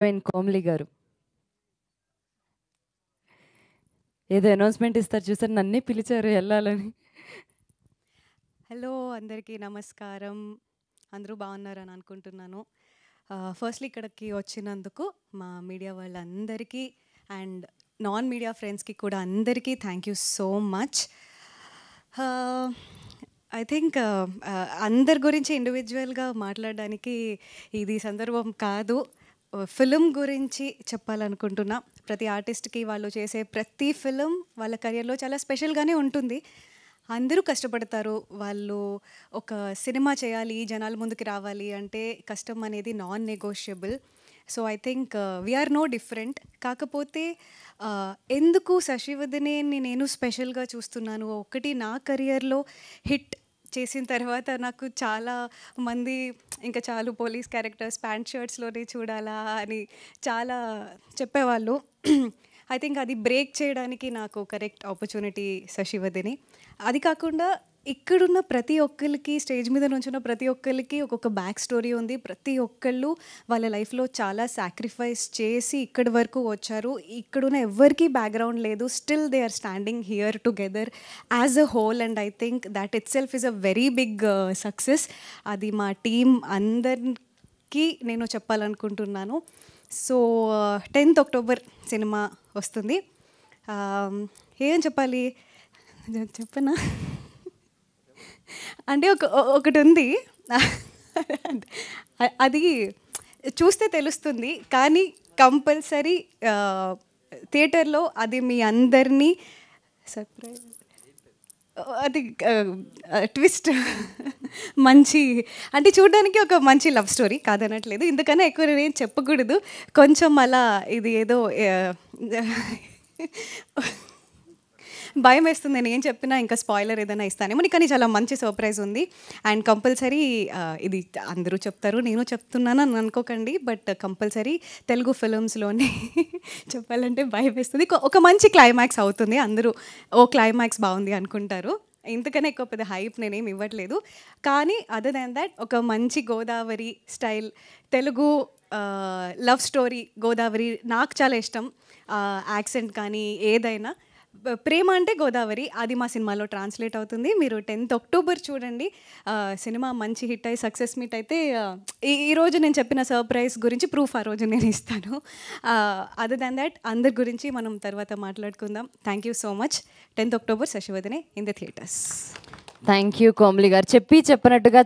Heroine Komali గారు ఏదో announcement ఇస్తారు చూసారు, నన్నే పిలిచారు వెళ్ళాలని. హలో అందరికీ నమస్కారం. అందరూ బాగున్నారని అనుకుంటున్నాను. ఫస్ట్లీ ఇక్కడికి వచ్చినందుకు మా మీడియా వాళ్ళందరికీ అండ్ నాన్ మీడియా ఫ్రెండ్స్కి కూడా అందరికీ thank you so much. I think అందరి గురించి ఇండివిజువల్గా మాట్లాడడానికి ఇది సందర్భం కాదు. ఫిలిం గురించి చెప్పాలనుకుంటున్నా. ప్రతి ఆర్టిస్ట్కి వాళ్ళు చేసే ప్రతి ఫిలిం వాళ్ళ కెరియర్లో చాలా స్పెషల్గానే ఉంటుంది. అందరూ కష్టపడతారు. వాళ్ళు ఒక సినిమా చేయాలి, జనాల ముందుకు రావాలి అంటే కష్టం అనేది non negotiable. So I think we're no different. కాకపోతే ఎందుకు శశివదనేని నేను స్పెషల్గా చూస్తున్నాను, ఒకటి నా కెరియర్లో హిట్ చేసిన తర్వాత నాకు చాలా మంది ఇంకా చాలు పోలీస్ క్యారెక్టర్స్ ప్యాంట్ షర్ట్స్లోనే చూడాలా అని చాలా చెప్పేవాళ్ళు. ఐ థింక్ అది బ్రేక్ చేయడానికి నాకు కరెక్ట్ ఆపర్చునిటీ శశివదనే. అది కాకుండా ఇక్కడున్న ప్రతి ఒక్కరికి, స్టేజ్ మీద నుంచున్న ప్రతి ఒక్కరికి ఒక్కొక్క బ్యాక్ స్టోరీ ఉంది. ప్రతి ఒక్కళ్ళు వాళ్ళ లైఫ్లో చాలా సాక్రిఫైస్ చేసి ఇక్కడి వరకు వచ్చారు. ఇక్కడున్న ఎవ్వరికీ బ్యాక్గ్రౌండ్ లేదు. Still they are standing here together as a whole and I think that itself is a very big success. అది మా టీం అందరికీ నేను చెప్పాలనుకుంటున్నాను. సో 10th October సినిమా వస్తుంది. ఏం చెప్పాలి చెప్పనా అంటే ఒకటి ఉంది, అది చూస్తే తెలుస్తుంది. కానీ కంపల్సరీ థియేటర్లో అది మీ అందరినీ సర్ప్రైజ్, అది ట్విస్ట్ మంచి అంటే చూడడానికి ఒక మంచి లవ్ స్టోరీ కాదనట్లేదు. ఇందుకన్నా ఎక్కువ నేను చెప్పకూడదు. కొంచెం అలా ఇది ఏదో భయం వేస్తుంది. నేను ఏం చెప్పినా ఇంకా స్పాయిలర్ ఏదైనా ఇస్తానేమో. కానీ చాలా మంచి సర్ప్రైజ్ ఉంది అండ్ కంపల్సరీ ఇది అందరూ చెప్తారు, నేను చెప్తున్నాను అని అనుకోకండి. బట్ కంపల్సరీ తెలుగు ఫిలిమ్స్లోనే చెప్పాలంటే భయం వేస్తుంది. ఒక మంచి క్లైమాక్స్ అవుతుంది. అందరూ ఓ క్లైమాక్స్ బాగుంది అనుకుంటారు. ఇంతకన్నా ఎక్కువ పెద్ద హైప్ నేనేం ఇవ్వట్లేదు. కానీ అదర్ దాన్ దాట్ ఒక మంచి Godavari style Telugu love story. Godavari నాకు చాలా ఇష్టం. యాక్సెంట్ కానీ ఏదైనా ప్రేమ అంటే గోదావరి, అది మా సినిమాలో ట్రాన్స్లేట్ అవుతుంది. మీరు 10th October చూడండి. సినిమా మంచి హిట్ అయ్యి సక్సెస్ మీట్ అయితే ఈరోజు నేను చెప్పిన సర్ప్రైజ్ గురించి ప్రూఫ్ ఆ రోజు నేను ఇస్తాను. అదర్ దాన్ దాట్ అందరి గురించి మనం తర్వాత మాట్లాడుకుందాం. Thank you so much. 10th October Sasivadane in the theatres. Thank you Komali garu. చెప్పినట్టుగా